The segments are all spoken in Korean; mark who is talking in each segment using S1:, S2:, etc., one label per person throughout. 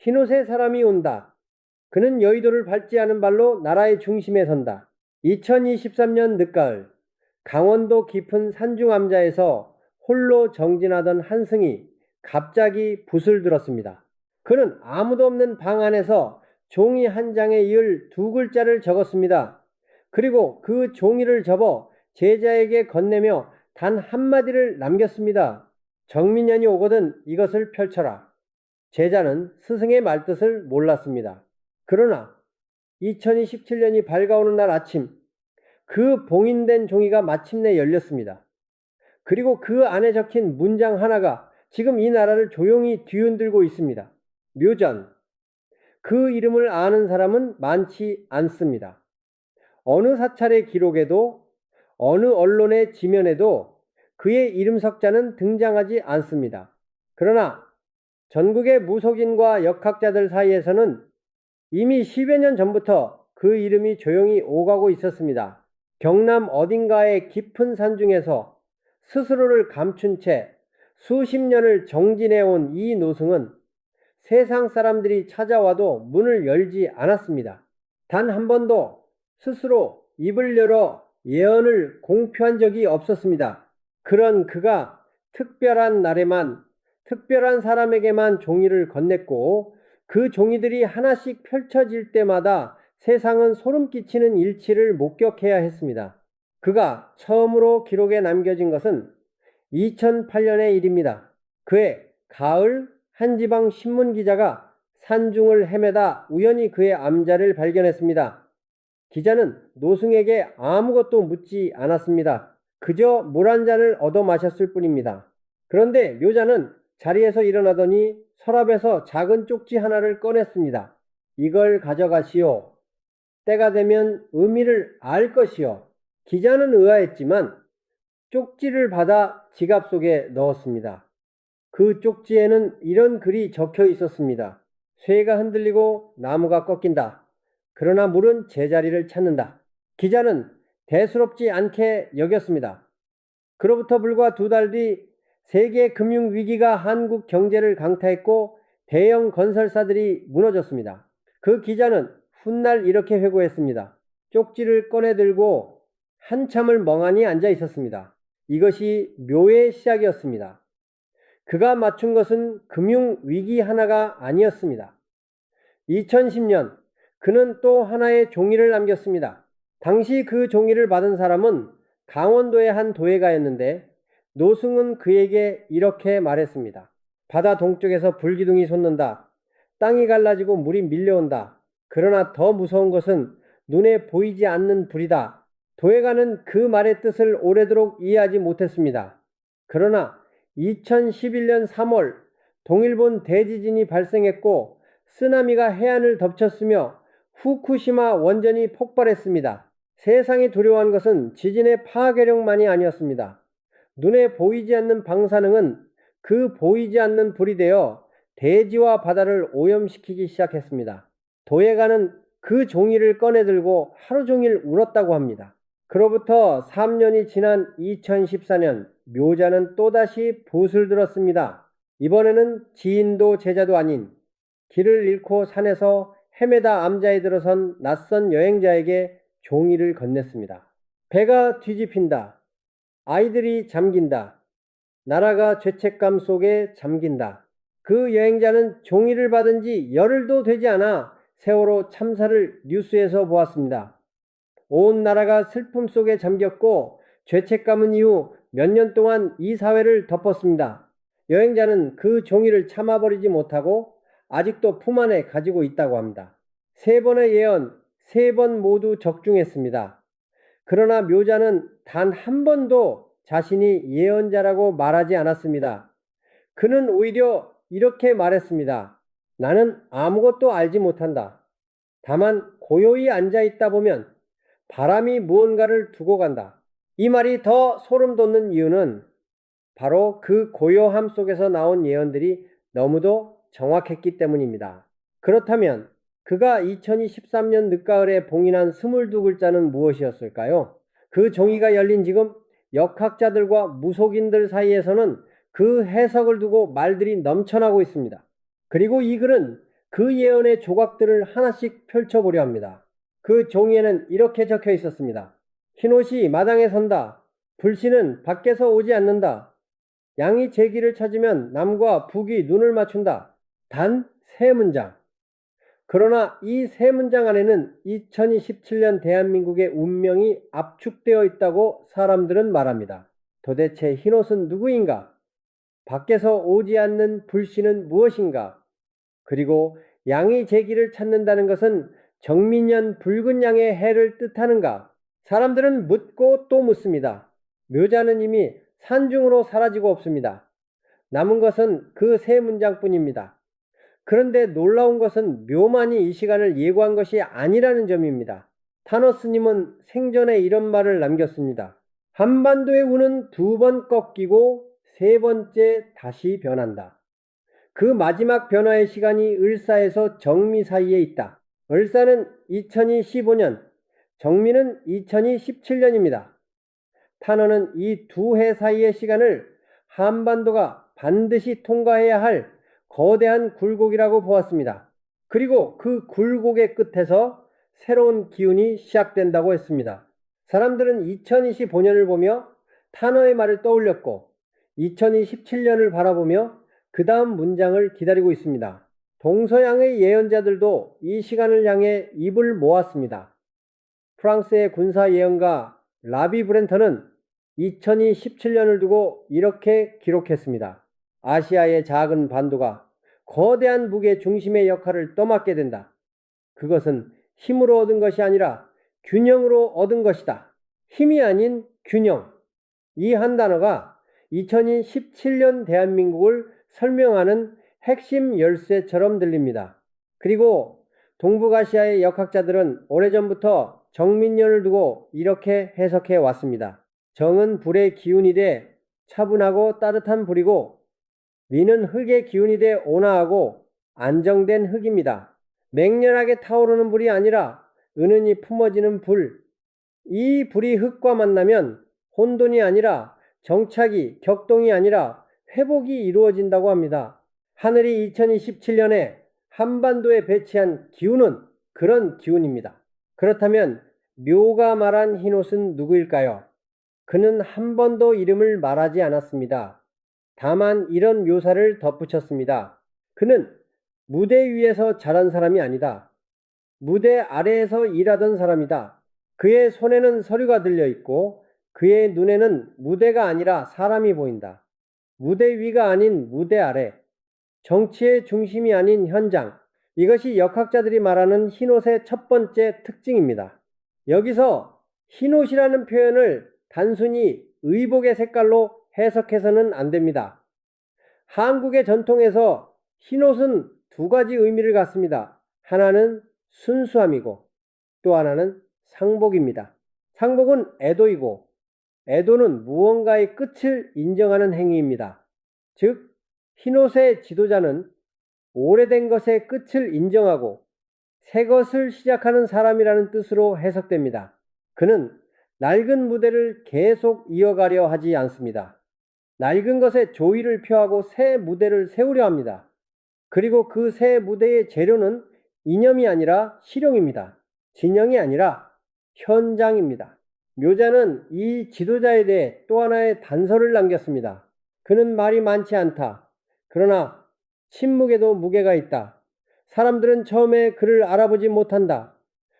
S1: 흰옷의 사람이 온다. 그는 여의도를 밟지 않은 발로 나라의 중심에 선다. 2023년 늦가을 강원도 깊은 산중암자에서 홀로 정진하던 한승이 갑자기 붓을 들었습니다. 그는 아무도 없는 방 안에서 종이 한 장에 이을 두 글자를 적었습니다. 그리고 그 종이를 접어 제자에게 건네며 단 한마디를 남겼습니다. 정민년이 오거든 이것을 펼쳐라. 제자는 스승의 말뜻을 몰랐습니다. 그러나 2027년이 밝아오는 날 아침 그 봉인된 종이가 마침내 열렸습니다. 그리고 그 안에 적힌 문장 하나가 지금 이 나라를 조용히 뒤흔들고 있습니다. 묘전. 그 이름을 아는 사람은 많지 않습니다. 어느 사찰의 기록에도 어느 언론의 지면에도 그의 이름 석자는 등장하지 않습니다. 그러나 전국의 무속인과 역학자들 사이에서는 이미 10여 년 전부터 그 이름이 조용히 오가고 있었습니다. 경남 어딘가의 깊은 산중에서 스스로를 감춘 채 수십 년을 정진해온 이 노승은 세상 사람들이 찾아와도 문을 열지 않았습니다. 단 한 번도 스스로 입을 열어 예언을 공표한 적이 없었습니다. 그런 그가 특별한 날에만 특별한 사람에게만 종이를 건넸고 그 종이들이 하나씩 펼쳐질 때마다 세상은 소름 끼치는 일치를 목격해야 했습니다. 그가 처음으로 기록에 남겨진 것은 2008년의 일입니다. 그해 가을 한 지방 신문 기자가 산중을 헤매다 우연히 그의 암자를 발견했습니다. 기자는 노승에게 아무것도 묻지 않았습니다. 그저 물 한 잔을 얻어 마셨을 뿐입니다. 그런데 묘자는 자리에서 일어나더니 서랍에서 작은 쪽지 하나를 꺼냈습니다. 이걸 가져가시오. 때가 되면 의미를 알 것이요. 기자는 의아했지만 쪽지를 받아 지갑 속에 넣었습니다. 그 쪽지에는 이런 글이 적혀 있었습니다. 쇠가 흔들리고 나무가 꺾인다. 그러나 물은 제자리를 찾는다. 기자는 대수롭지 않게 여겼습니다. 그로부터 불과 두 달 뒤 세계 금융 위기가 한국 경제를 강타했고 대형 건설사들이 무너졌습니다. 그 기자는 훗날 이렇게 회고했습니다. 쪽지를 꺼내 들고 한참을 멍하니 앉아 있었습니다. 이것이 묘의 시작이었습니다. 그가 맞춘 것은 금융 위기 하나가 아니었습니다. 2010년 그는 또 하나의 종이를 남겼습니다. 당시 그 종이를 받은 사람은 강원도의 한 도예가였는데 노승은 그에게 이렇게 말했습니다. 바다 동쪽에서 불기둥이 솟는다. 땅이 갈라지고 물이 밀려온다. 그러나 더 무서운 것은 눈에 보이지 않는 불이다. 도예가는 그 말의 뜻을 오래도록 이해하지 못했습니다. 그러나 2011년 3월 동일본 대지진이 발생했고 쓰나미가 해안을 덮쳤으며 후쿠시마 원전이 폭발했습니다. 세상이 두려워한 것은 지진의 파괴력만이 아니었습니다. 눈에 보이지 않는 방사능은 그 보이지 않는 불이 되어 대지와 바다를 오염시키기 시작했습니다. 도예가는 그 종이를 꺼내들고 하루 종일 울었다고 합니다. 그로부터 3년이 지난 2014년 묘자는 또다시 붓을 들었습니다. 이번에는 지인도 제자도 아닌 길을 잃고 산에서 헤매다 암자에 들어선 낯선 여행자에게 종이를 건넸습니다. 배가 뒤집힌다. 아이들이 잠긴다. 나라가 죄책감 속에 잠긴다. 그 여행자는 종이를 받은 지 열흘도 되지 않아 세월호 참사를 뉴스에서 보았습니다. 온 나라가 슬픔 속에 잠겼고 죄책감은 이후 몇 년 동안 이 사회를 덮었습니다. 여행자는 그 종이를 참아버리지 못하고 아직도 품 안에 가지고 있다고 합니다. 3번의 예언, 3번 모두 적중했습니다. 그러나 묘자는 단 한 번도 자신이 예언자라고 말하지 않았습니다. 그는 오히려 이렇게 말했습니다. 나는 아무것도 알지 못한다. 다만 고요히 앉아 있다 보면 바람이 무언가를 두고 간다. 이 말이 더 소름 돋는 이유는 바로 그 고요함 속에서 나온 예언들이 너무도 정확했기 때문입니다. 그렇다면 그가 2023년 늦가을에 봉인한 22글자는 무엇이었을까요? 그 종이가 열린 지금 역학자들과 무속인들 사이에서는 그 해석을 두고 말들이 넘쳐나고 있습니다. 그리고 이 글은 그 예언의 조각들을 하나씩 펼쳐보려 합니다. 그 종이에는 이렇게 적혀 있었습니다. 흰옷이 마당에 선다. 불씨는 밖에서 오지 않는다. 양이 제 길을 찾으면 남과 북이 눈을 맞춘다. 단 세 문장. 그러나 이 세 문장 안에는 2027년 대한민국의 운명이 압축되어 있다고 사람들은 말합니다. 도대체 흰옷은 누구인가? 밖에서 오지 않는 불씨는 무엇인가? 그리고 양이 제 길을 찾는다는 것은 정민년 붉은 양의 해를 뜻하는가? 사람들은 묻고 또 묻습니다. 묘자는 이미 산중으로 사라지고 없습니다. 남은 것은 그 세 문장뿐입니다. 그런데 놀라운 것은 묘만이 이 시간을 예고한 것이 아니라는 점입니다. 타노스님은 생전에 이런 말을 남겼습니다. 한반도의 운은 두 번 꺾이고 세 번째 다시 변한다. 그 마지막 변화의 시간이 을사에서 정미 사이에 있다. 을사는 2015년, 정미는 2017년입니다. 탄원은 이 두 해 사이의 시간을 한반도가 반드시 통과해야 할 거대한 굴곡이라고 보았습니다. 그리고 그 굴곡의 끝에서 새로운 기운이 시작된다고 했습니다. 사람들은 2025년을 보며 탄원의 말을 떠올렸고 2027년을 바라보며 그 다음 문장을 기다리고 있습니다. 동서양의 예언자들도 이 시간을 향해 입을 모았습니다. 프랑스의 군사 예언가 라비 브렌터는 2017년을 두고 이렇게 기록했습니다. 아시아의 작은 반도가 거대한 북의 중심의 역할을 떠맡게 된다. 그것은 힘으로 얻은 것이 아니라 균형으로 얻은 것이다. 힘이 아닌 균형. 이 한 단어가 2017년 대한민국을 설명하는 핵심 열쇠처럼 들립니다. 그리고 동북아시아의 역학자들은 오래전부터 정민년을 두고 이렇게 해석해 왔습니다. 정은 불의 기운이 돼 차분하고 따뜻한 불이고 미는 흙의 기운이 돼 온화하고 안정된 흙입니다. 맹렬하게 타오르는 불이 아니라 은은히 품어지는 불. 이 불이 흙과 만나면 혼돈이 아니라 정착이, 격동이 아니라 회복이 이루어진다고 합니다. 하늘이 2027년에 한반도에 배치한 기운은 그런 기운입니다. 그렇다면 묘가 말한 흰옷은 누구일까요? 그는 한 번도 이름을 말하지 않았습니다. 다만 이런 묘사를 덧붙였습니다. 그는 무대 위에서 자란 사람이 아니다. 무대 아래에서 일하던 사람이다. 그의 손에는 서류가 들려 있고 그의 눈에는 무대가 아니라 사람이 보인다. 무대 위가 아닌 무대 아래. 정치의 중심이 아닌 현장. 이것이 역학자들이 말하는 흰옷의 첫 번째 특징입니다. 여기서 흰옷이라는 표현을 단순히 의복의 색깔로 해석해서는 안 됩니다. 한국의 전통에서 흰옷은 두 가지 의미를 갖습니다. 하나는 순수함이고 또 하나는 상복입니다. 상복은 애도이고 애도는 무언가의 끝을 인정하는 행위입니다. 즉, 흰옷의 지도자는 오래된 것의 끝을 인정하고 새 것을 시작하는 사람이라는 뜻으로 해석됩니다. 그는 낡은 무대를 계속 이어가려 하지 않습니다. 낡은 것에 조의를 표하고 새 무대를 세우려 합니다. 그리고 그 새 무대의 재료는 이념이 아니라 실용입니다. 진영이 아니라 현장입니다. 묘자는 이 지도자에 대해 또 하나의 단서를 남겼습니다. 그는 말이 많지 않다. 그러나 침묵에도 무게가 있다. 사람들은 처음에 그를 알아보지 못한다.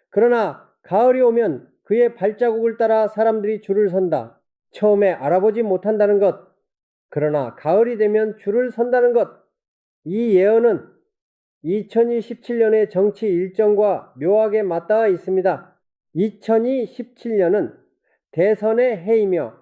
S1: 그러나 가을이 오면 그의 발자국을 따라 사람들이 줄을 선다. 처음에 알아보지 못한다는 것. 그러나 가을이 되면 줄을 선다는 것. 이 예언은 2027년의 정치 일정과 묘하게 맞닿아 있습니다. 2027년은 대선의 해이며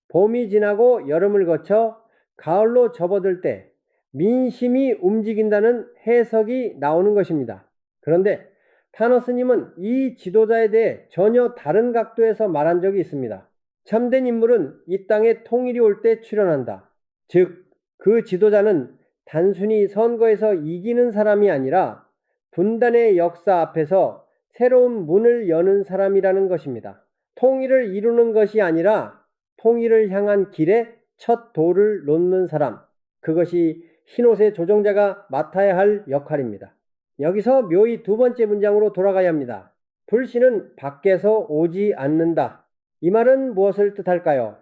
S1: 봄이 지나고 여름을 거쳐 가을로 접어들 때 민심이 움직인다는 해석이 나오는 것입니다. 그런데 타너스님은 이 지도자에 대해 전혀 다른 각도에서 말한 적이 있습니다. 참된 인물은 이 땅에 통일이 올 때 출현한다. 즉, 그 지도자는 단순히 선거에서 이기는 사람이 아니라 분단의 역사 앞에서 새로운 문을 여는 사람이라는 것입니다. 통일을 이루는 것이 아니라 통일을 향한 길에 첫 돌을 놓는 사람. 그것이 흰옷의 조종자가 맡아야 할 역할입니다. 여기서 묘의 두 번째 문장으로 돌아가야 합니다. 불씨는 밖에서 오지 않는다. 이 말은 무엇을 뜻할까요?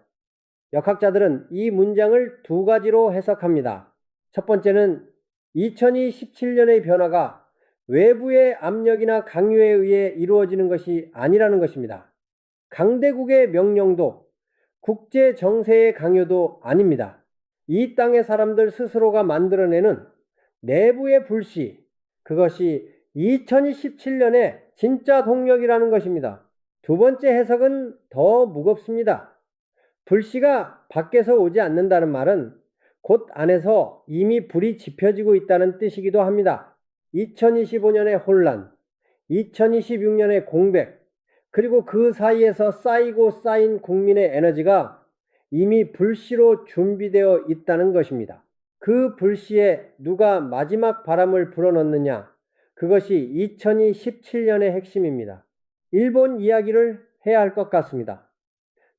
S1: 역학자들은 이 문장을 두 가지로 해석합니다. 첫 번째는 2027년의 변화가 외부의 압력이나 강요에 의해 이루어지는 것이 아니라는 것입니다. 강대국의 명령도 국제 정세의 강요도 아닙니다. 이 땅의 사람들 스스로가 만들어내는 내부의 불씨, 그것이 2027년의 진짜 동력이라는 것입니다. 두 번째 해석은 더 무겁습니다. 불씨가 밖에서 오지 않는다는 말은 곧 안에서 이미 불이 지펴지고 있다는 뜻이기도 합니다. 2025년의 혼란, 2026년의 공백, 그리고 그 사이에서 쌓이고 쌓인 국민의 에너지가 이미 불씨로 준비되어 있다는 것입니다. 그 불씨에 누가 마지막 바람을 불어넣느냐, 그것이 2027년의 핵심입니다. 일본 이야기를 해야 할 것 같습니다.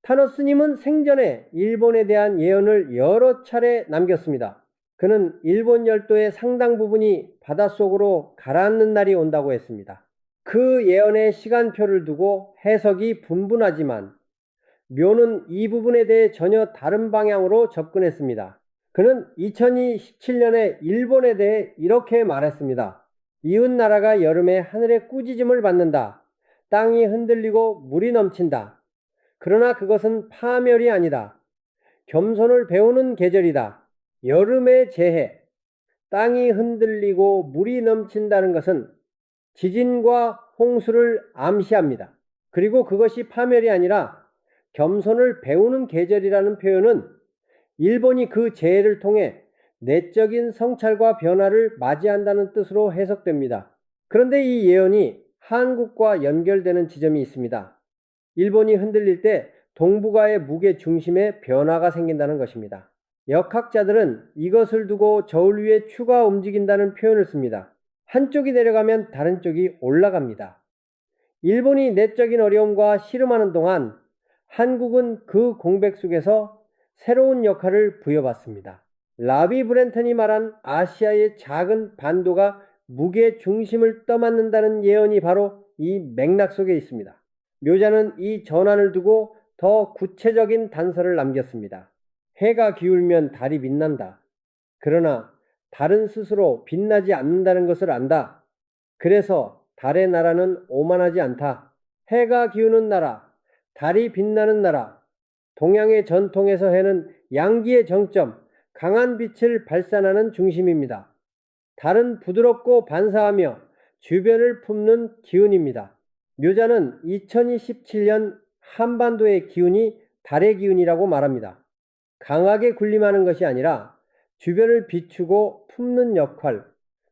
S1: 타노스님은 생전에 일본에 대한 예언을 여러 차례 남겼습니다. 그는 일본 열도의 상당 부분이 바닷속으로 가라앉는 날이 온다고 했습니다. 그 예언의 시간표를 두고 해석이 분분하지만 묘는 이 부분에 대해 전혀 다른 방향으로 접근했습니다. 그는 2027년에 일본에 대해 이렇게 말했습니다. 이웃 나라가 여름에 하늘의 꾸짖음을 받는다. 땅이 흔들리고 물이 넘친다. 그러나 그것은 파멸이 아니다. 겸손을 배우는 계절이다. 여름의 재해, 땅이 흔들리고 물이 넘친다는 것은 지진과 홍수를 암시합니다. 그리고 그것이 파멸이 아니라 겸손을 배우는 계절이라는 표현은 일본이 그 재해를 통해 내적인 성찰과 변화를 맞이한다는 뜻으로 해석됩니다. 그런데 이 예언이 한국과 연결되는 지점이 있습니다. 일본이 흔들릴 때 동북아의 무게 중심에 변화가 생긴다는 것입니다. 역학자들은 이것을 두고 저울 위에 추가 움직인다는 표현을 씁니다. 한쪽이 내려가면 다른 쪽이 올라갑니다. 일본이 내적인 어려움과 씨름하는 동안 한국은 그 공백 속에서 새로운 역할을 부여받습니다. 라비 브렌턴이 말한 아시아의 작은 반도가 무게 중심을 떠맡는다는 예언이 바로 이 맥락 속에 있습니다. 묘자는 이 전환을 두고 더 구체적인 단서를 남겼습니다. 해가 기울면 달이 빛난다. 그러나 달은 스스로 빛나지 않는다는 것을 안다. 그래서 달의 나라는 오만하지 않다. 해가 기우는 나라, 달이 빛나는 나라, 동양의 전통에서 해는 양기의 정점, 강한 빛을 발산하는 중심입니다. 달은 부드럽고 반사하며 주변을 품는 기운입니다. 묘자는 2027년 한반도의 기운이 달의 기운이라고 말합니다. 강하게 군림하는 것이 아니라 주변을 비추고 품는 역할,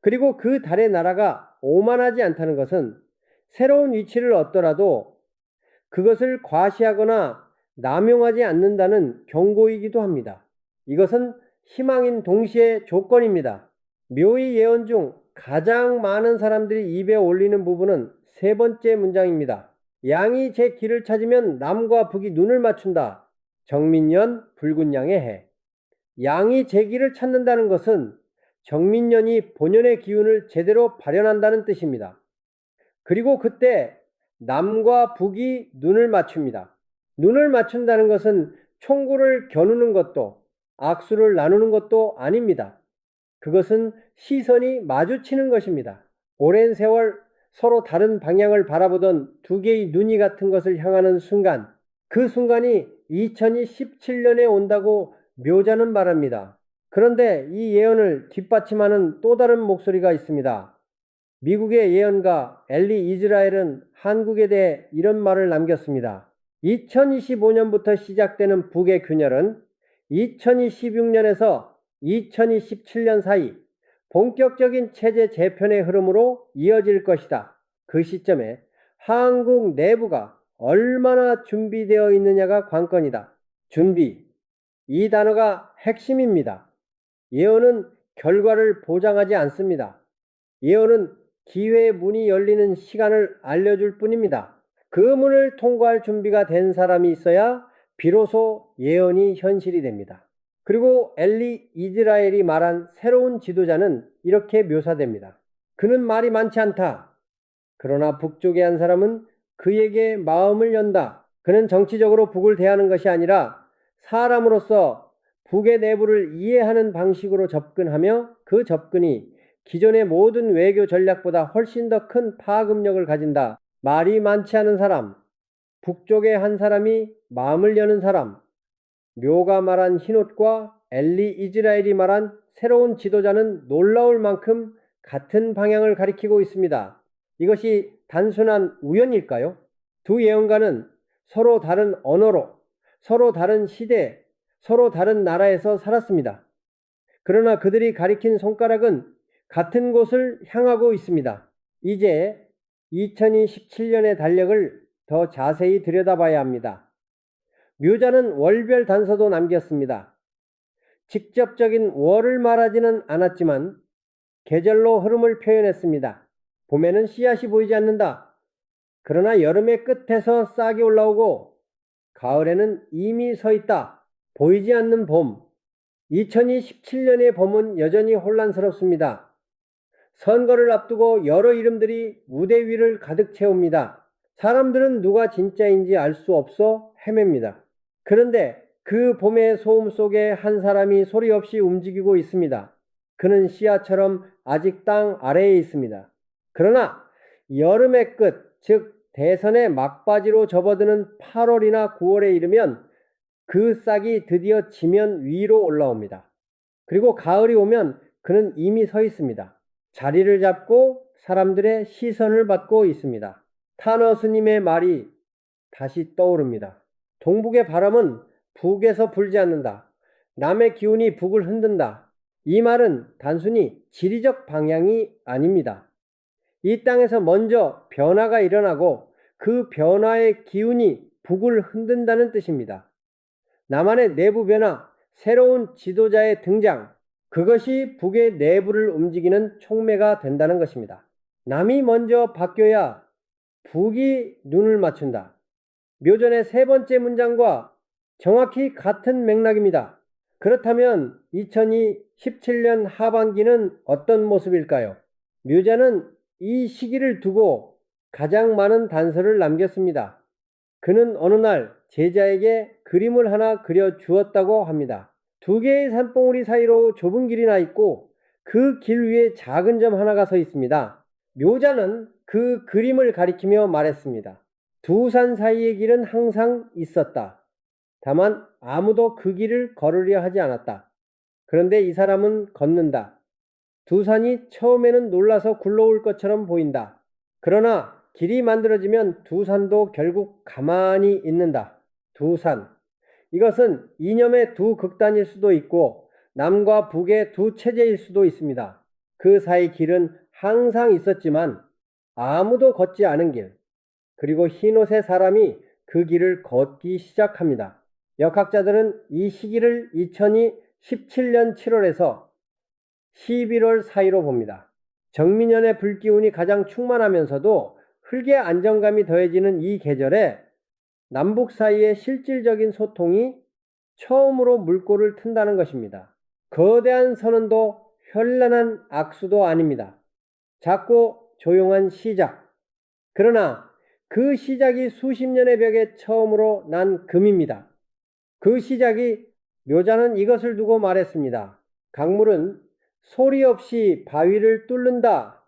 S1: 그리고 그 달의 나라가 오만하지 않다는 것은 새로운 위치를 얻더라도 그것을 과시하거나 남용하지 않는다는 경고이기도 합니다. 이것은 희망인 동시에 조건입니다. 묘의 예언 중 가장 많은 사람들이 입에 올리는 부분은 세 번째 문장입니다. 양이 제 길을 찾으면 남과 북이 눈을 맞춘다. 정민년 붉은 양의 해. 양이 제 길을 찾는다는 것은 정민년이 본연의 기운을 제대로 발현한다는 뜻입니다. 그리고 그때 남과 북이 눈을 맞춥니다. 눈을 맞춘다는 것은 총구를 겨누는 것도 악수를 나누는 것도 아닙니다. 그것은 시선이 마주치는 것입니다. 오랜 세월 서로 다른 방향을 바라보던 두 개의 눈이 같은 것을 향하는 순간, 그 순간이 2017년에 온다고 묘자는 말합니다. 그런데 이 예언을 뒷받침하는 또 다른 목소리가 있습니다. 미국의 예언가 엘리 이즈라엘은 한국에 대해 이런 말을 남겼습니다. 2025년부터 시작되는 북의 균열은 2026년에서 2027년 사이 본격적인 체제 재편의 흐름으로 이어질 것이다. 그 시점에 한국 내부가 얼마나 준비되어 있느냐가 관건이다. 준비. 이 단어가 핵심입니다. 예언은 결과를 보장하지 않습니다. 예언은 기회의 문이 열리는 시간을 알려줄 뿐입니다. 그 문을 통과할 준비가 된 사람이 있어야 비로소 예언이 현실이 됩니다. 그리고 엘리 이즈라엘이 말한 새로운 지도자는 이렇게 묘사됩니다. 그는 말이 많지 않다. 그러나 북쪽의 한 사람은 그에게 마음을 연다. 그는 정치적으로 북을 대하는 것이 아니라 사람으로서 북의 내부를 이해하는 방식으로 접근하며 그 접근이 기존의 모든 외교 전략보다 훨씬 더 큰 파급력을 가진다. 말이 많지 않은 사람, 북쪽의 한 사람이 마음을 여는 사람, 묘가 말한 흰옷과 엘리 이스라엘이 말한 새로운 지도자는 놀라울 만큼 같은 방향을 가리키고 있습니다. 이것이 단순한 우연일까요? 두 예언가는 서로 다른 언어로, 서로 다른 시대, 서로 다른 나라에서 살았습니다. 그러나 그들이 가리킨 손가락은 같은 곳을 향하고 있습니다. 이제 2027년의 달력을 더 자세히 들여다봐야 합니다. 묘자는 월별 단서도 남겼습니다. 직접적인 월을 말하지는 않았지만 계절로 흐름을 표현했습니다. 봄에는 씨앗이 보이지 않는다. 그러나 여름의 끝에서 싹이 올라오고 가을에는 이미 서 있다. 보이지 않는 봄. 2027년의 봄은 여전히 혼란스럽습니다. 선거를 앞두고 여러 이름들이 무대 위를 가득 채웁니다. 사람들은 누가 진짜인지 알 수 없어 헤맵니다. 그런데 그 봄의 소음 속에 한 사람이 소리 없이 움직이고 있습니다. 그는 씨앗처럼 아직 땅 아래에 있습니다. 그러나 여름의 끝, 즉 대선의 막바지로 접어드는 8월이나 9월에 이르면 그 싹이 드디어 지면 위로 올라옵니다. 그리고 가을이 오면 그는 이미 서 있습니다. 자리를 잡고 사람들의 시선을 받고 있습니다. 타너 스님의 말이 다시 떠오릅니다. 동북의 바람은 북에서 불지 않는다. 남의 기운이 북을 흔든다. 이 말은 단순히 지리적 방향이 아닙니다. 이 땅에서 먼저 변화가 일어나고 그 변화의 기운이 북을 흔든다는 뜻입니다. 남한의 내부 변화, 새로운 지도자의 등장, 그것이 북의 내부를 움직이는 촉매가 된다는 것입니다. 남이 먼저 바뀌어야 북이 눈을 맞춘다. 묘전의 세 번째 문장과 정확히 같은 맥락입니다. 그렇다면 2017년 하반기는 어떤 모습일까요? 묘자는 이 시기를 두고 가장 많은 단서를 남겼습니다. 그는 어느 날 제자에게 그림을 하나 그려 주었다고 합니다. 두 개의 산봉우리 사이로 좁은 길이 나 있고 그 길 위에 작은 점 하나가 서 있습니다. 묘자는 그 그림을 가리키며 말했습니다. 두 산 사이의 길은 항상 있었다. 다만 아무도 그 길을 걸으려 하지 않았다. 그런데 이 사람은 걷는다. 두 산이 처음에는 놀라서 굴러올 것처럼 보인다. 그러나 길이 만들어지면 두 산도 결국 가만히 있는다. 두 산. 이것은 이념의 두 극단일 수도 있고 남과 북의 두 체제일 수도 있습니다. 그 사이 길은 항상 있었지만 아무도 걷지 않은 길. 그리고 흰옷의 사람이 그 길을 걷기 시작합니다. 역학자들은 이 시기를 2017년 7월에서 11월 사이로 봅니다. 정민년의 불기운이 가장 충만하면서도 흙의 안정감이 더해지는 이 계절에 남북 사이의 실질적인 소통이 처음으로 물꼬를 튼다는 것입니다. 거대한 선언도 현란한 악수도 아닙니다. 작고 조용한 시작. 그러나 그 시작이 수십 년의 벽에 처음으로 난 금입니다. 그 시작이 묘자는 이것을 두고 말했습니다. 강물은 소리 없이 바위를 뚫는다.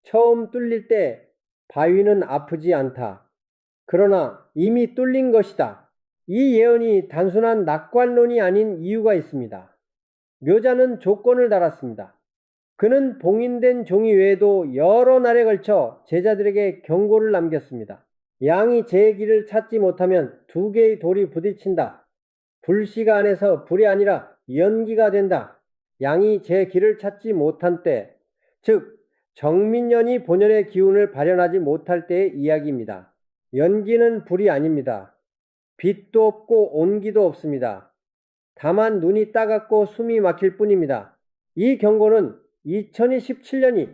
S1: 처음 뚫릴 때 바위는 아프지 않다. 그러나 이미 뚫린 것이다. 이 예언이 단순한 낙관론이 아닌 이유가 있습니다. 묘자는 조건을 달았습니다. 그는 봉인된 종이 외에도 여러 날에 걸쳐 제자들에게 경고를 남겼습니다. 양이 제 길을 찾지 못하면 두 개의 돌이 부딪힌다. 불씨가 안에서 불이 아니라 연기가 된다. 양이 제 길을 찾지 못한 때, 즉 정민년이 본연의 기운을 발현하지 못할 때의 이야기입니다. 연기는 불이 아닙니다. 빛도 없고 온기도 없습니다. 다만 눈이 따갑고 숨이 막힐 뿐입니다. 이 경고는 2017년이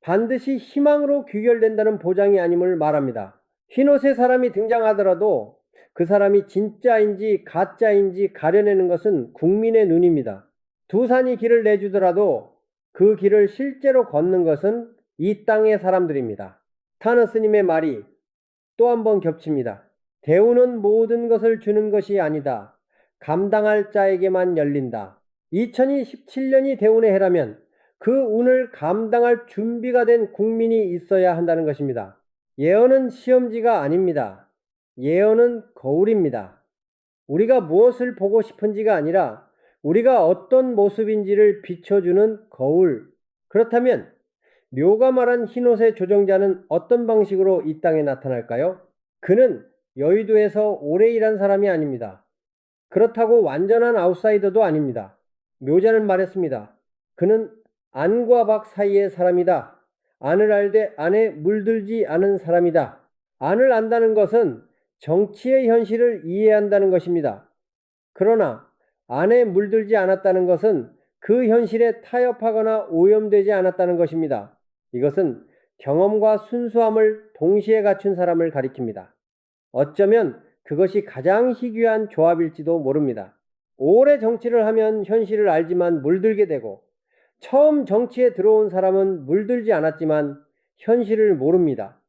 S1: 반드시 희망으로 귀결된다는 보장이 아님을 말합니다. 흰옷의 사람이 등장하더라도 그 사람이 진짜인지 가짜인지 가려내는 것은 국민의 눈입니다. 두 산이 길을 내주더라도 그 길을 실제로 걷는 것은 이 땅의 사람들입니다. 타너 스님의 말이 또 한 번 겹칩니다. 대우는 모든 것을 주는 것이 아니다. 감당할 자에게만 열린다. 2017년이 대운의 해라면 그 운을 감당할 준비가 된 국민이 있어야 한다는 것입니다. 예언은 시험지가 아닙니다. 예언은 거울입니다. 우리가 무엇을 보고 싶은지가 아니라 우리가 어떤 모습인지를 비춰주는 거울. 그렇다면 묘가 말한 흰옷의 조정자는 어떤 방식으로 이 땅에 나타날까요? 그는 여의도에서 오래 일한 사람이 아닙니다. 그렇다고 완전한 아웃사이더도 아닙니다. 묘자는 말했습니다. 그는 안과 밖 사이의 사람이다. 안을 알되 안에 물들지 않은 사람이다. 안을 안다는 것은 정치의 현실을 이해한다는 것입니다. 그러나 안에 물들지 않았다는 것은 그 현실에 타협하거나 오염되지 않았다는 것입니다. 이것은 경험과 순수함을 동시에 갖춘 사람을 가리킵니다. 어쩌면 그것이 가장 희귀한 조합일지도 모릅니다. 오래 정치를 하면 현실을 알지만 물들게 되고 처음 정치에 들어온 사람은 물들지 않았지만 현실을 모릅니다.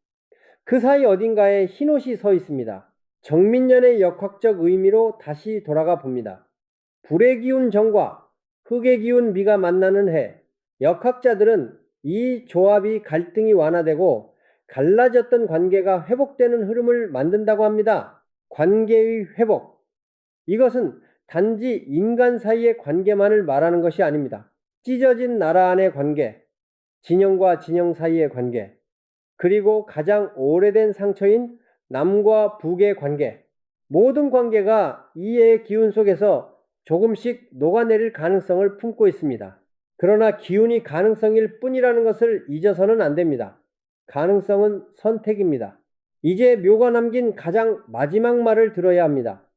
S1: 그 사이 어딘가에 흰옷이 서 있습니다. 정민년의 역학적 의미로 다시 돌아가 봅니다. 불의 기운 정과 흙의 기운 미가 만나는 해, 역학자들은 이 조합이 갈등이 완화되고 갈라졌던 관계가 회복되는 흐름을 만든다고 합니다. 관계의 회복. 이것은 단지 인간 사이의 관계만을 말하는 것이 아닙니다. 찢어진 나라 안의 관계, 진영과 진영 사이의 관계, 그리고 가장 오래된 상처인 남과 북의 관계, 모든 관계가 이해의 기운 속에서 조금씩 녹아내릴 가능성을 품고 있습니다. 그러나 기운이 가능성일 뿐이라는 것을 잊어서는 안 됩니다. 가능성은 선택입니다. 이제 묘가 남긴 가장 마지막 말을 들어야 합니다.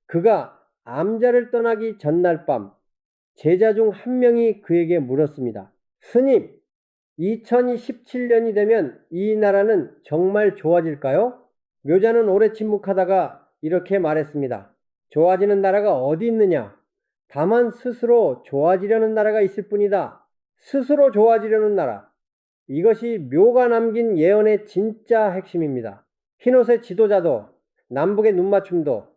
S1: 그가 암자를 떠나기 전날 밤 제자 중 한 명이 그에게 물었습니다. 스님, 2017년이 되면 이 나라는 정말 좋아질까요? 묘자는 오래 침묵하다가 이렇게 말했습니다. 좋아지는 나라가 어디 있느냐? 다만 스스로 좋아지려는 나라가 있을 뿐이다. 스스로 좋아지려는 나라. 이것이 묘가 남긴 예언의 진짜 핵심입니다. 흰옷의 지도자도, 남북의 눈맞춤도,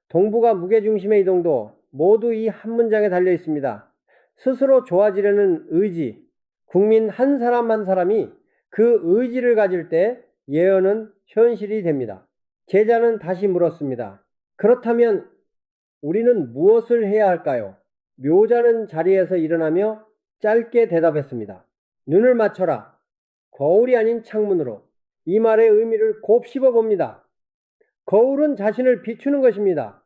S1: 동북아 무게중심의 이동도 모두 이 한 문장에 달려 있습니다. 스스로 좋아지려는 의지, 국민 한 사람 한 사람이 그 의지를 가질 때 예언은 현실이 됩니다. 제자는 다시 물었습니다. 그렇다면 우리는 무엇을 해야 할까요? 묘자는 자리에서 일어나며 짧게 대답했습니다. 눈을 맞춰라. 거울이 아닌 창문으로. 이 말의 의미를 곱씹어 봅니다. 거울은 자신을 비추는 것입니다.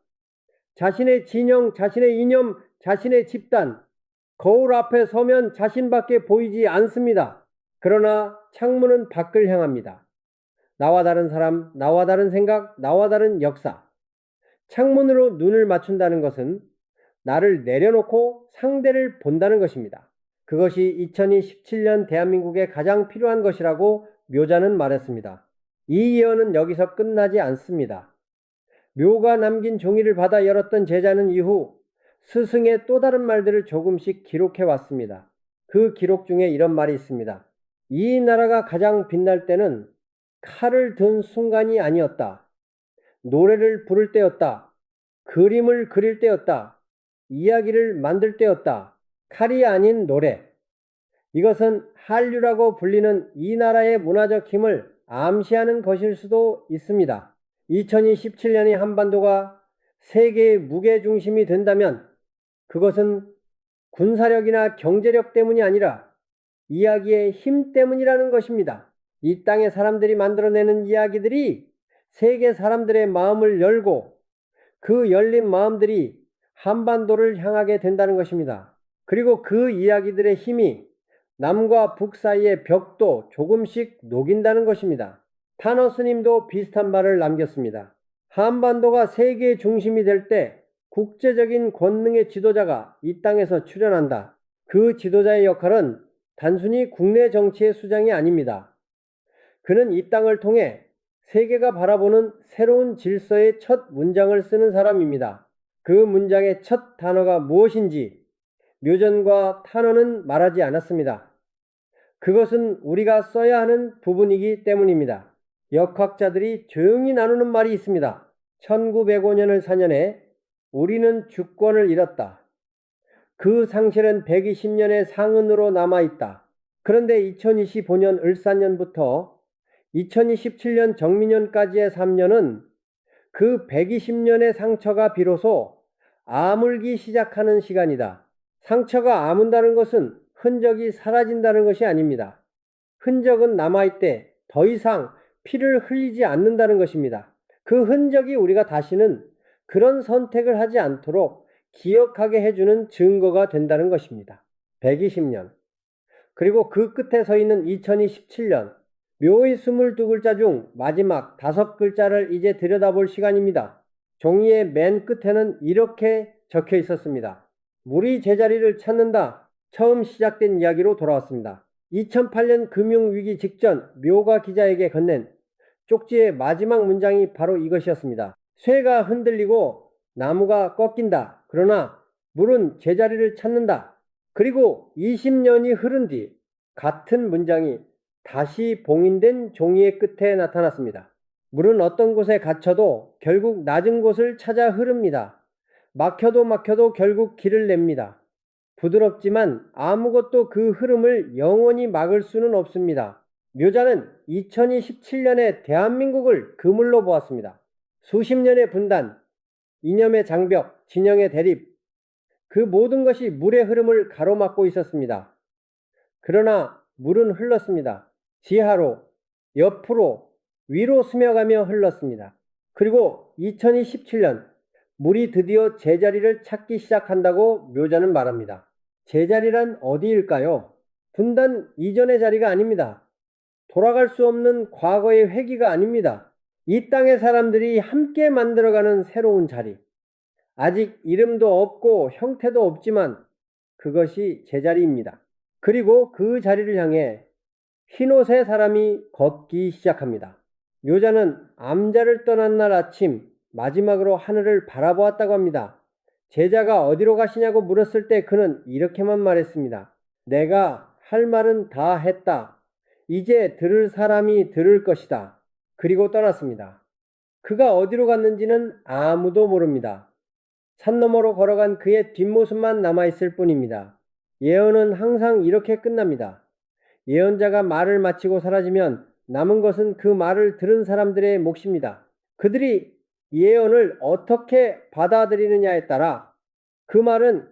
S1: 자신의 진영, 자신의 이념, 자신의 집단, 거울 앞에 서면 자신밖에 보이지 않습니다. 그러나 창문은 밖을 향합니다. 나와 다른 사람, 나와 다른 생각, 나와 다른 역사. 창문으로 눈을 맞춘다는 것은 나를 내려놓고 상대를 본다는 것입니다. 그것이 2017년 대한민국에 가장 필요한 것이라고 묘자는 말했습니다. 이 예언은 여기서 끝나지 않습니다. 묘가 남긴 종이를 받아 열었던 제자는 이후 스승의 또 다른 말들을 조금씩 기록해 왔습니다. 그 기록 중에 이런 말이 있습니다. 이 나라가 가장 빛날 때는 칼을 든 순간이 아니었다. 노래를 부를 때였다. 그림을 그릴 때였다. 이야기를 만들 때였다. 칼이 아닌 노래. 이것은 한류라고 불리는 이 나라의 문화적 힘을 암시하는 것일 수도 있습니다. 2027년이 한반도가 세계의 무게중심이 된다면 그것은 군사력이나 경제력 때문이 아니라 이야기의 힘 때문이라는 것입니다. 이 땅의 사람들이 만들어내는 이야기들이 세계 사람들의 마음을 열고 그 열린 마음들이 한반도를 향하게 된다는 것입니다. 그리고 그 이야기들의 힘이 남과 북 사이의 벽도 조금씩 녹인다는 것입니다. 타너 스님도 비슷한 말을 남겼습니다. 한반도가 세계의 중심이 될 때 국제적인 권능의 지도자가 이 땅에서 출현한다. 그 지도자의 역할은 단순히 국내 정치의 수장이 아닙니다. 그는 이 땅을 통해 세계가 바라보는 새로운 질서의 첫 문장을 쓰는 사람입니다. 그 문장의 첫 단어가 무엇인지 묘전과 탄원은 말하지 않았습니다. 그것은 우리가 써야 하는 부분이기 때문입니다. 역학자들이 조용히 나누는 말이 있습니다. 1905년을 사년에 우리는 주권을 잃었다. 그 상실은 120년의 상흔으로 남아있다. 그런데 2025년 을사년부터 2027년 정민년까지의 3년은 그 120년의 상처가 비로소 아물기 시작하는 시간이다. 상처가 아문다는 것은 흔적이 사라진다는 것이 아닙니다. 흔적은 남아있되 더 이상 피를 흘리지 않는다는 것입니다. 그 흔적이 우리가 다시는 그런 선택을 하지 않도록 기억하게 해주는 증거가 된다는 것입니다. 120년. 그리고 그 끝에 서 있는 2027년. 묘의 22글자 중 마지막 5글자를 이제 들여다볼 시간입니다. 종이의 맨 끝에는 이렇게 적혀 있었습니다. 물이 제자리를 찾는다. 처음 시작된 이야기로 돌아왔습니다. 2008년 금융위기 직전 묘가 기자에게 건넨 쪽지의 마지막 문장이 바로 이것이었습니다. 쇠가 흔들리고 나무가 꺾인다. 그러나 물은 제자리를 찾는다. 그리고 20년이 흐른 뒤 같은 문장이 다시 봉인된 종이의 끝에 나타났습니다. 물은 어떤 곳에 갇혀도 결국 낮은 곳을 찾아 흐릅니다. 막혀도 결국 길을 냅니다. 부드럽지만 아무것도 그 흐름을 영원히 막을 수는 없습니다. 묘자는 2027년에 대한민국을 그물로 보았습니다. 수십 년의 분단, 이념의 장벽, 진영의 대립, 그 모든 것이 물의 흐름을 가로막고 있었습니다. 그러나 물은 흘렀습니다. 지하로, 옆으로, 위로 스며가며 흘렀습니다. 그리고 2027년 물이 드디어 제자리를 찾기 시작한다고 묘자는 말합니다. 제자리란 어디일까요? 분단 이전의 자리가 아닙니다. 돌아갈 수 없는 과거의 회귀가 아닙니다. 이 땅의 사람들이 함께 만들어가는 새로운 자리. 아직 이름도 없고 형태도 없지만 그것이 제자리입니다. 그리고 그 자리를 향해 흰옷의 사람이 걷기 시작합니다. 묘자는 암자를 떠난 날 아침 마지막으로 하늘을 바라보았다고 합니다. 제자가 어디로 가시냐고 물었을 때 그는 이렇게만 말했습니다. 내가 할 말은 다 했다. 이제 들을 사람이 들을 것이다. 그리고 떠났습니다. 그가 어디로 갔는지는 아무도 모릅니다. 산 너머로 걸어간 그의 뒷모습만 남아있을 뿐입니다. 예언은 항상 이렇게 끝납니다. 예언자가 말을 마치고 사라지면 남은 것은 그 말을 들은 사람들의 몫입니다. 그들이 예언을 어떻게 받아들이느냐에 따라 그 말은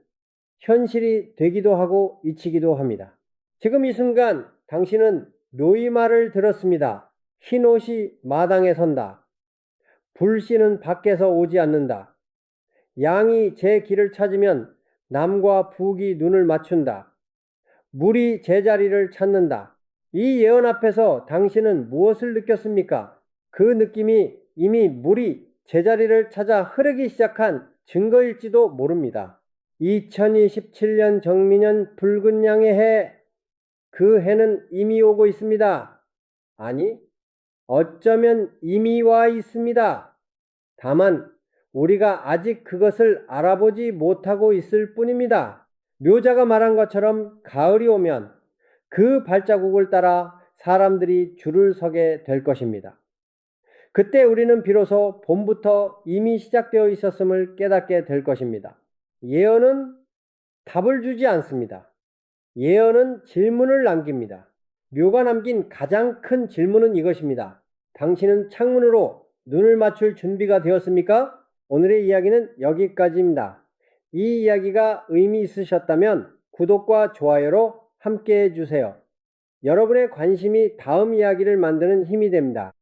S1: 현실이 되기도 하고 잊히기도 합니다. 지금 이 순간 당신은 묘의 말을 들었습니다. 흰옷이 마당에 선다. 불씨는 밖에서 오지 않는다. 양이 제 길을 찾으면 남과 북이 눈을 맞춘다. 물이 제자리를 찾는다. 이 예언 앞에서 당신은 무엇을 느꼈습니까? 그 느낌이 이미 물이 제자리를 찾아 흐르기 시작한 증거일지도 모릅니다. 2027년 정민년 붉은 양의 해, 그 해는 이미 오고 있습니다. 아니, 어쩌면 이미 와 있습니다. 다만 우리가 아직 그것을 알아보지 못하고 있을 뿐입니다. 묘자가 말한 것처럼 가을이 오면 그 발자국을 따라 사람들이 줄을 서게 될 것입니다. 그때 우리는 비로소 봄부터 이미 시작되어 있었음을 깨닫게 될 것입니다. 예언은 답을 주지 않습니다. 예언은 질문을 남깁니다. 묘가 남긴 가장 큰 질문은 이것입니다. 당신은 창문으로 눈을 맞출 준비가 되었습니까? 오늘의 이야기는 여기까지입니다. 이 이야기가 의미 있으셨다면 구독과 좋아요로 함께 해주세요. 여러분의 관심이 다음 이야기를 만드는 힘이 됩니다.